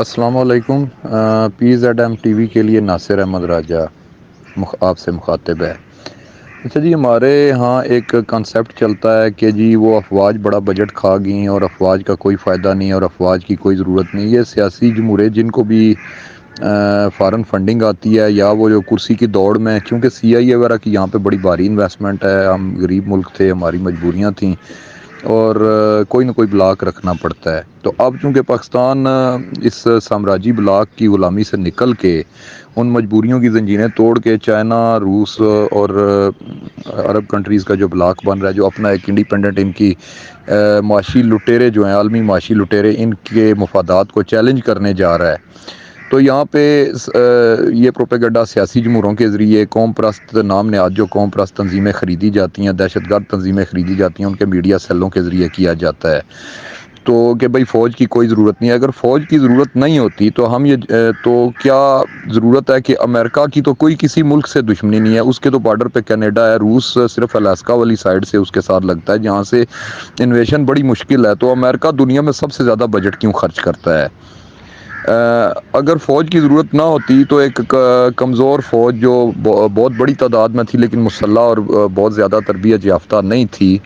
السلام علیکم۔ P Z M T V کے لیے ناصر احمد راجہ آپ سے مخاطب ہے۔ اچھا جی، ہمارے ہاں ایک کنسیپٹ چلتا ہے کہ جی وہ افواج بڑا بجٹ کھا گئیں اور افواج کا کوئی فائدہ نہیں اور افواج کی کوئی ضرورت نہیں۔ یہ سیاسی جمہورے جن کو بھی فارن فنڈنگ آتی ہے یا وہ جو کرسی کی دوڑ میں، کیونکہ سی آئی اے وغیرہ کی یہاں پہ بڑی بھاری انویسٹمنٹ ہے، ہم غریب ملک تھے، ہماری مجبوریاں تھیں اور کوئی نہ کوئی بلاک رکھنا پڑتا ہے۔ تو اب چونکہ پاکستان اس سامراجی بلاک کی غلامی سے نکل کے ان مجبوریوں کی زنجیریں توڑ کے چائنا، روس اور عرب کنٹریز کا جو بلاک بن رہا ہے، جو اپنا ایک انڈیپینڈنٹ ان کی معاشی لٹیرے جو ہیں، عالمی معاشی لٹیرے، ان کے مفادات کو چیلنج کرنے جا رہا ہے، تو یہاں پہ یہ پروپیگنڈا سیاسی جمہوروں کے ذریعے قوم پرست نام نہاد جو قوم پرست تنظیمیں خریدی جاتی ہیں، دہشت گرد تنظیمیں خریدی جاتی ہیں، ان کے میڈیا سیلوں کے ذریعے کیا جاتا ہے۔ تو کہ بھائی فوج کی کوئی ضرورت نہیں ہے۔ اگر فوج کی ضرورت نہیں ہوتی تو ہم تو کیا ضرورت ہے کہ امریکہ کی تو کوئی کسی ملک سے دشمنی نہیں ہے، اس کے تو بارڈر پہ کینیڈا ہے، روس صرف الاسکا والی سائڈ سے اس کے ساتھ لگتا ہے جہاں سے انویشن بڑی مشکل ہے۔ تو امریکہ دنیا میں سب سے زیادہ بجٹ کیوں خرچ کرتا ہے؟ اگر فوج کی ضرورت نہ ہوتی تو ایک کمزور فوج جو بہت بڑی تعداد میں تھی لیکن مسلح اور بہت زیادہ تربیت یافتہ نہیں تھی،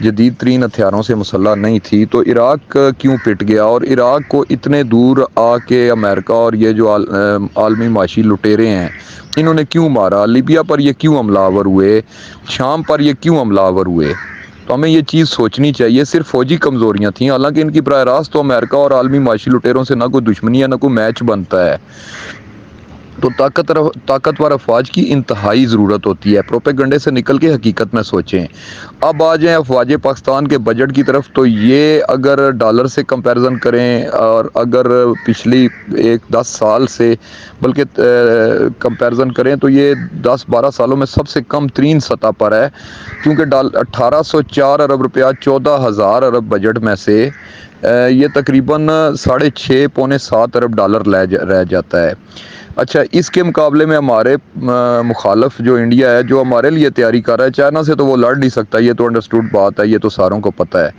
جدید ترین ہتھیاروں سے مسلح نہیں تھی، تو عراق کیوں پٹ گیا؟ اور عراق کو اتنے دور آ کے امریکہ اور یہ جو عالمی معاشی لٹیرے ہیں انہوں نے کیوں مارا؟ لیبیا پر یہ کیوں حملہ آور ہوئے؟ شام پر یہ کیوں حملہ آور ہوئے؟ تو ہمیں یہ چیز سوچنی چاہیے۔ صرف فوجی کمزوریاں تھیں، حالانکہ ان کی براہ راست تو امریکہ اور عالمی معاشی لٹیروں سے نہ کوئی دشمنی ہے نہ کوئی میچ بنتا ہے۔ تو طاقتور افواج کی انتہائی ضرورت ہوتی ہے۔ پروپیگنڈے سے نکل کے حقیقت میں سوچیں۔ اب آ جائیں افواج پاکستان کے بجٹ کی طرف، تو یہ اگر ڈالر سے کمپیریزن کریں اور اگر پچھلی 10 سال سے بلکہ کمپیریزن کریں تو یہ 10-12 سالوں میں سب سے کم ترین سطح پر ہے، کیونکہ 1804 ارب روپیہ 14,000 ارب بجٹ میں سے یہ تقریباً 6.5 پونے 7 ارب ڈالر رہ جاتا ہے۔ اچھا، اس کے مقابلے میں ہمارے مخالف جو انڈیا ہے، جو ہمارے لیے تیاری کر رہا ہے، چائنا سے تو وہ لڑ نہیں سکتا، یہ تو انڈرسٹوڈ بات ہے، یہ تو ساروں کو پتہ ہے،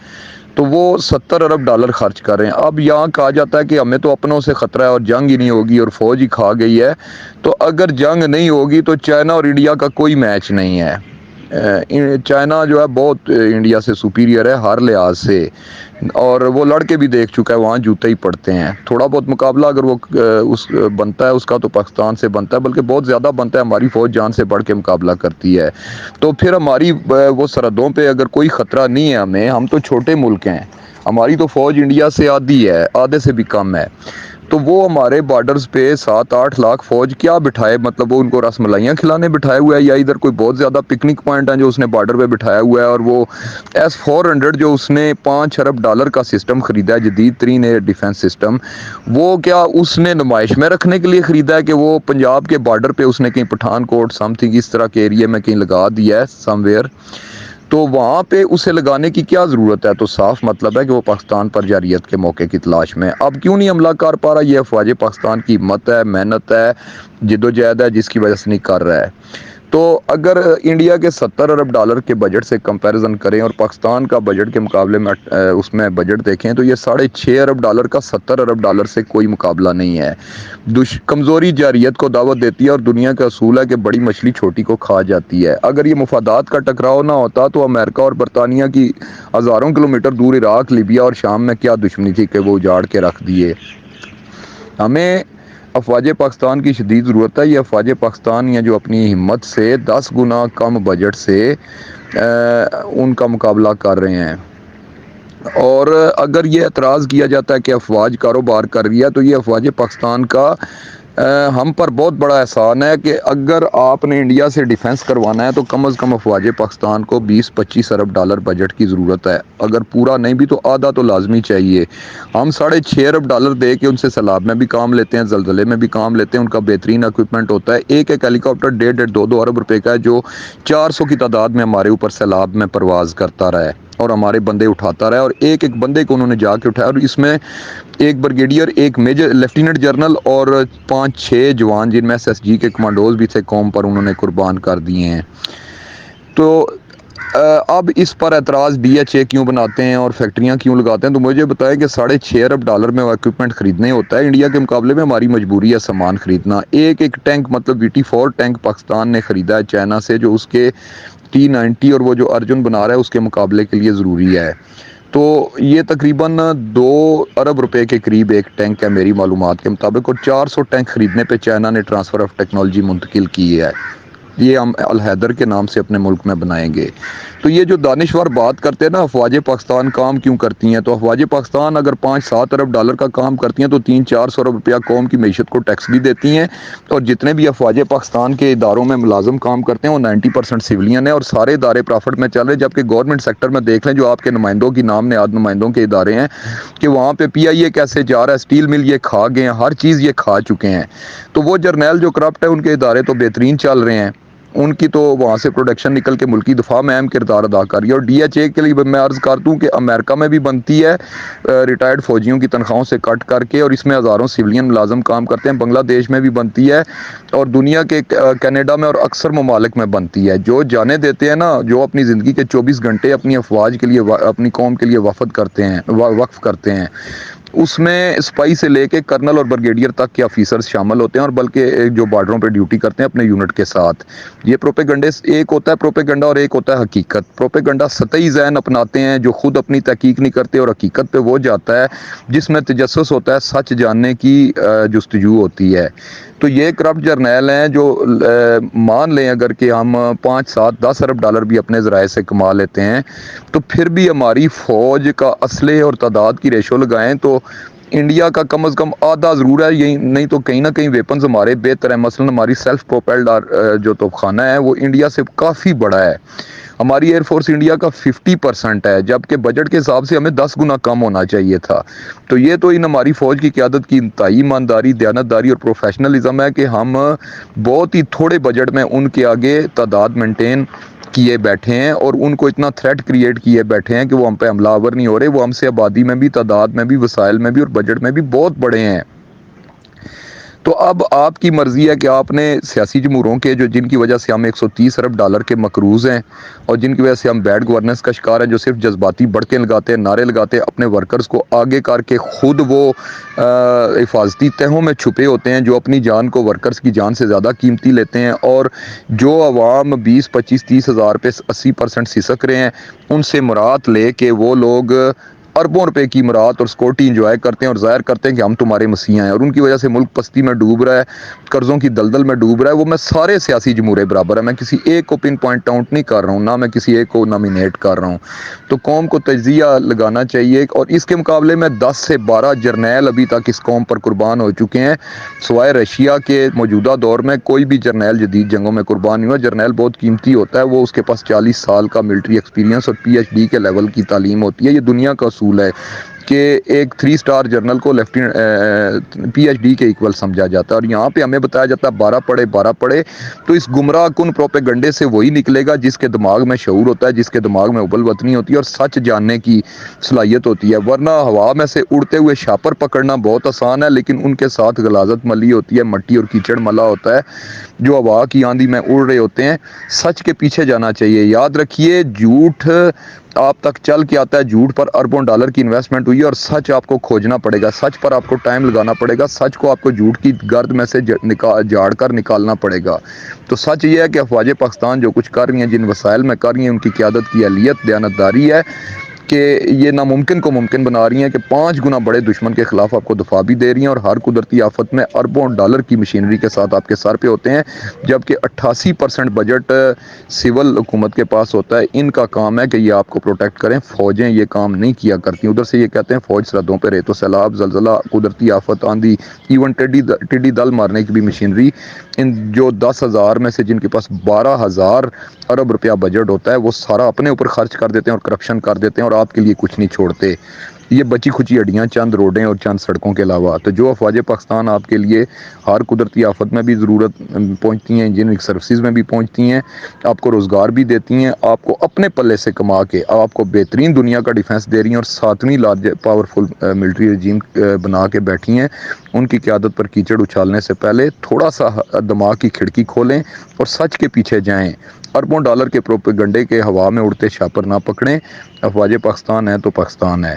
تو وہ 70 ارب ڈالر خرچ کر رہے ہیں۔ اب یہاں کہا جاتا ہے کہ ہمیں تو اپنوں سے خطرہ ہے اور جنگ ہی نہیں ہوگی اور فوج ہی کھا گئی ہے، تو اگر جنگ نہیں ہوگی تو چائنا اور انڈیا کا کوئی میچ نہیں ہے۔ چائنا جو ہے بہت انڈیا سے سپیریئر ہے ہر لحاظ سے، اور وہ لڑ کے بھی دیکھ چکا ہے، وہاں جوتے ہی پڑتے ہیں۔ تھوڑا بہت مقابلہ اگر وہ بنتا ہے اس کا تو پاکستان سے بنتا ہے، بلکہ بہت زیادہ بنتا ہے، ہماری فوج جان سے بڑھ کے مقابلہ کرتی ہے۔ تو پھر ہماری وہ سرحدوں پہ اگر کوئی خطرہ نہیں ہے ہم تو چھوٹے ملک ہیں، ہماری تو فوج انڈیا سے آدھی ہے، آدھے سے بھی کم ہے، تو وہ ہمارے بارڈرز پہ 7-8 لاکھ فوج کیا بٹھائے؟ مطلب وہ ان کو رس ملائیاں کھلانے بٹھائے ہوئے ہے، یا ادھر کوئی بہت زیادہ پکنک پوائنٹ ہیں جو اس نے بارڈر پہ بٹھایا ہوا ہے؟ اور وہ S-400 جو اس نے 5 ارب ڈالر کا سسٹم خریدا ہے، جدید ترین ایئر ڈیفنس سسٹم، وہ کیا اس نے نمائش میں رکھنے کے لیے خریدا ہے کہ وہ پنجاب کے بارڈر پہ اس نے کہیں پٹھان کوٹ سم تھنگ اس طرح کے ایریے میں کہیں لگا دیا ہے سم ویئر؟ تو وہاں پہ اسے لگانے کی کیا ضرورت ہے؟ تو صاف مطلب ہے کہ وہ پاکستان پر جارحیت کے موقع کی تلاش میں۔ اب کیوں نہیں حملہ کر پا رہا؟ یہ افواج پاکستان کی ہمت ہے، محنت ہے، جدوجہد ہے، جس کی وجہ سے نہیں کر رہا ہے۔ تو اگر انڈیا کے 70 ارب ڈالر کے بجٹ سے کمپیریزن کریں اور پاکستان کا بجٹ کے مقابلے میں اس میں بجٹ دیکھیں تو یہ 6.5 ارب ڈالر کا 70 ارب ڈالر سے کوئی مقابلہ نہیں ہے۔ کمزوری جارحیت کو دعوت دیتی ہے اور دنیا کا اصول ہے کہ بڑی مچھلی چھوٹی کو کھا جاتی ہے۔ اگر یہ مفادات کا ٹکراؤ نہ ہوتا تو امریکہ اور برطانیہ کی ہزاروں کلومیٹر دور عراق، لیبیا اور شام میں کیا دشمنی تھی کہ وہ اجاڑ کے رکھ دیے؟ ہمیں افواج پاکستان کی شدید ضرورت ہے۔ یہ افواج پاکستان یا جو اپنی ہمت سے 10 گنا کم بجٹ سے ان کا مقابلہ کر رہے ہیں۔ اور اگر یہ اعتراض کیا جاتا ہے کہ افواج کاروبار کر رہی ہے، تو یہ افواج پاکستان کا ہم پر بہت بڑا احسان ہے کہ اگر آپ نے انڈیا سے ڈیفنس کروانا ہے تو کم از کم افواج پاکستان کو 20-25 ارب ڈالر بجٹ کی ضرورت ہے، اگر پورا نہیں بھی تو آدھا تو لازمی چاہیے۔ ہم 6.5 ارب ڈالر دے کے ان سے سیلاب میں بھی کام لیتے ہیں، زلزلے میں بھی کام لیتے ہیں، ان کا بہترین اکوپمنٹ ہوتا ہے۔ ایک ہیلی کاپٹر 1.5-2 ارب روپے کا ہے جو 400 کی تعداد میں ہمارے اوپر سیلاب میں پرواز کرتا رہا ہے اور ہمارے بندے اٹھاتا رہا ہے، اور ایک بندے کو انہوں نے جا کے اٹھایا، اور اس میں ایک بریگیڈیئر، ایک میجر لیفٹیننٹ جنرل اور 5-6 جوان جن میں SSG کے کمانڈوز بھی تھے قوم پر، انہوں نے قربان کر دیے ہیں۔ تو اب اس پر اعتراض ڈی ایچ اے کیوں بناتے ہیں اور فیکٹریاں کیوں لگاتے ہیں، تو مجھے بتائیں کہ $6.5 ارب میں اکوپمنٹ خریدنے ہوتا ہے، انڈیا کے مقابلے میں ہماری مجبوری ہے سامان خریدنا۔ ایک ٹینک مطلب VT4 ٹینک پاکستان نے خریدا ہے چائنا سے، جو اس کے T90 اور وہ جو ارجن بنا رہا ہے اس کے مقابلے کے لیے ضروری ہے۔ تو یہ تقریباً $2 ارب کے قریب ایک ٹینک ہے میری معلومات کے مطابق، اور 400 ٹینک خریدنے پہ چائنا نے ٹرانسفر آف ٹیکنالوجی منتقل کی ہے، یہ ہم الحیدر کے نام سے اپنے ملک میں بنائیں گے۔ تو یہ جو دانشور بات کرتے ہیں نا افواج پاکستان کام کیوں کرتی ہیں، تو افواج پاکستان اگر $5-7 ارب کا کام کرتی ہیں تو 300-400 ارب روپیہ قوم کی معیشت کو ٹیکس بھی دیتی ہیں، اور جتنے بھی افواج پاکستان کے اداروں میں ملازم کام کرتے ہیں وہ 90% سویلین ہیں، اور سارے ادارے پرافٹ میں چل رہے ہیں۔ جبکہ گورنمنٹ سیکٹر میں دیکھ لیں جو آپ کے نمائندوں کی نام نہاد نمائندوں کے ادارے ہیں، کہ وہاں پہ PIA کیسے جا رہا ہے، اسٹیل مل یہ کھا گئے ہیں، ہر چیز یہ کھا چکے ہیں۔ تو وہ جرنیل جو کرپٹ ہے ان کے ادارے تو بہترین چل رہے ہیں، ان کی تو وہاں سے پروڈکشن نکل کے ملکی دفاع میں اہم کردار ادا کر رہی ہے۔ اور DHA کے لیے میں عرض کر دوں کہ امریکہ میں بھی بنتی ہے ریٹائرڈ فوجیوں کی تنخواہوں سے کٹ کر کے، اور اس میں ہزاروں سویلین ملازم کام کرتے ہیں، بنگلہ دیش میں بھی بنتی ہے، اور دنیا کے کینیڈا میں اور اکثر ممالک میں بنتی ہے۔ جو جانے دیتے ہیں نا، جو اپنی زندگی کے 24 گھنٹے اپنی افواج کے لیے اپنی قوم کے لیے وقف کرتے ہیں، اس میں سپائی سے لے کے کرنل اور برگیڈیئر تک کے آفیسرز شامل ہوتے ہیں، اور بلکہ جو بارڈروں پہ ڈیوٹی کرتے ہیں اپنے یونٹ کے ساتھ۔ یہ پروپیگنڈے ایک ہوتا ہے پروپیگنڈا اور ایک ہوتا ہے حقیقت۔ پروپیگنڈا سطحی ذہن اپناتے ہیں جو خود اپنی تحقیق نہیں کرتے، اور حقیقت پہ وہ جاتا ہے جس میں تجسس ہوتا ہے، سچ جاننے کی جستجو ہوتی ہے۔ تو یہ کرپٹ جرنیل ہیں جو مان لیں اگر کہ ہم 5-7-10 ارب بھی اپنے ذرائع سے کما لیتے ہیں، تو پھر بھی ہماری فوج کا اسلحے اور تعداد کی ریشو لگائیں تو انڈیا کا کم از کم آدھا ضرور ہے، یہی نہیں تو کہیں نہ کہیں ویپنز ہمارے بہتر ہیں۔ مثلا ہماری سیلف پروپیلڈ جو توپخانہ ہے وہ انڈیا سے کافی بڑا ہے، ہماری ایئر فورس انڈیا کا 50% ہے، جبکہ بجٹ کے حساب سے ہمیں 10 گنا کم ہونا چاہیے تھا۔ تو یہ تو ان ہماری فوج کی قیادت کی انتہائی ایمانداری، دیانتداری اور پروفیشنلزم ہے کہ ہم بہت ہی تھوڑے بجٹ میں ان کے آگے تعداد مینٹین کیے بیٹھے ہیں، اور ان کو اتنا تھریٹ کریٹ کیے بیٹھے ہیں کہ وہ ہم پہ حملہ آور نہیں ہو رہے، وہ ہم سے آبادی میں بھی، تعداد میں بھی، وسائل میں بھی اور بجٹ میں بھی بہت بڑے ہیں۔ تو اب آپ کی مرضی ہے کہ آپ نے سیاسی جمہوروں کے جن کی وجہ سے ہم $130 ارب کے مقروض ہیں، اور جن کی وجہ سے ہم بیڈ گورننس کا شکار ہیں، جو صرف جذباتی بڑکیں لگاتے ہیں، نعرے لگاتے ہیں، اپنے ورکرز کو آگے کر کے خود وہ حفاظتی تہوں میں چھپے ہوتے ہیں، جو اپنی جان کو ورکرز کی جان سے زیادہ قیمتی لیتے ہیں، اور جو عوام 20-25-30 ہزار پہ 80% سسک رہے ہیں، ان سے مراد لے کے وہ لوگ اربوں روپے کی مراد اور سکورٹی انجوائے کرتے ہیں، اور ظاہر کرتے ہیں کہ ہم تمہارے مسیح ہیں، اور ان کی وجہ سے ملک پستی میں ڈوب رہا ہے، قرضوں کی دلدل میں ڈوب رہا ہے۔ وہ میں سارے سیاسی جمہورے برابر ہیں، میں کسی ایک کو پن پوائنٹ آؤٹ نہیں کر رہا ہوں، نہ میں کسی ایک کو نامینیٹ کر رہا ہوں۔ تو قوم کو تجزیہ لگانا چاہیے، اور اس کے مقابلے میں 10 سے 12 جرنیل ابھی تک اس قوم پر قربان ہو چکے ہیں، سوائے رشیا کے موجودہ دور میں کوئی بھی جرنیل جدید جنگوں میں قربان نہیں ہوا۔ جرنیل بہت قیمتی ہوتا ہے، وہ اس کے پاس 40 سال کا ملٹری ایکسپیرینس اور PhD کے لیول کی تعلیم ہوتی ہے۔ یہ دنیا کا اصول ہے کہ ایک 3 سٹار جرنل کو PhD کے ایکول سمجھا جاتا ہے، اور یہاں پہ ہمیں بتایا جاتا ہے 12 پڑھے، تو اس گمراہ کن پروپیگنڈے سے وہی نکلے گا جس کے دماغ میں شعور ہوتا ہے، جس کے دماغ میں ابل وطنی ہوتی ہے اور سچ جاننے کی صلاحیت ہوتی ہے۔ ورنہ ہوا میں سے اڑتے ہوئے شاپر پکڑنا بہت آسان ہے، لیکن ان کے ساتھ غلاظت ملی ہوتی ہے، مٹی اور کیچڑ ملا ہوتا ہے، جو ہوا کی آندھی میں اڑ رہے ہوتے ہیں۔ سچ کے پیچھے جانا چاہیے۔ یاد رکھیے، جھوٹ آپ تک چل کے آتا ہے، جھوٹ پر اربوں ڈالر کی انویسٹمنٹ ہوئی ہے، اور سچ آپ کو کھوجنا پڑے گا، سچ پر آپ کو ٹائم لگانا پڑے گا، سچ کو آپ کو جھوٹ کی گرد میں سے جھاڑ کر نکالنا پڑے گا۔ تو سچ یہ ہے کہ افواج پاکستان جو کچھ کر رہی ہیں، جن وسائل میں کر رہی ہیں، ان کی قیادت کی اہلیت، دیانتداری ہے کہ یہ ناممکن کو ممکن بنا رہی ہیں، کہ 5 گنا بڑے دشمن کے خلاف آپ کو دفاع بھی دے رہی ہیں، اور ہر قدرتی آفت میں اربوں ڈالر کی مشینری کے ساتھ آپ کے سر پہ ہوتے ہیں، جبکہ 88% بجٹ سول حکومت کے پاس ہوتا ہے۔ ان کا کام ہے کہ یہ آپ کو پروٹیکٹ کریں، فوجیں یہ کام نہیں کیا کرتی۔ ادھر سے یہ کہتے ہیں فوج سرحدوں پہ ریت و سیلاب، زلزلہ، قدرتی آفت، آندھی، ایون ٹڈی دل مارنے کی بھی مشینری، ان جو 10,000 میں سے جن کے پاس 12,000 ارب روپیہ بجٹ ہوتا ہے، وہ سارا اپنے اوپر خرچ کر دیتے ہیں اور کرپشن کر دیتے ہیں، اور آپ کے لیے کچھ نہیں چھوڑتے۔ یہ بچی کھچی ہڈیاں چند روڈیں اور چند سڑکوں کے علاوہ۔ تو جو افواج پاکستان آپ کے لیے ہر قدرتی آفت میں بھی ضرورت پہنچتی ہیں، انجینئرنگ سروسز میں بھی پہنچتی ہیں، آپ کو روزگار بھی دیتی ہیں، آپ کو اپنے پلے سے کما کے آپ کو بہترین دنیا کا ڈیفنس دے رہی ہیں، اور 7ویں لارج پاورفل ملٹری رجیم بنا کے بیٹھی ہیں۔ ان کی قیادت پر کیچڑ اچھالنے سے پہلے تھوڑا سا دماغ کی کھڑکی کھولیں اور سچ کے پیچھے جائیں۔ اربوں ڈالر کے پروپیگنڈے کے ہوا میں اڑتے چھاپر نہ پکڑیں، افواج پاکستان ہے تو پاکستان ہے۔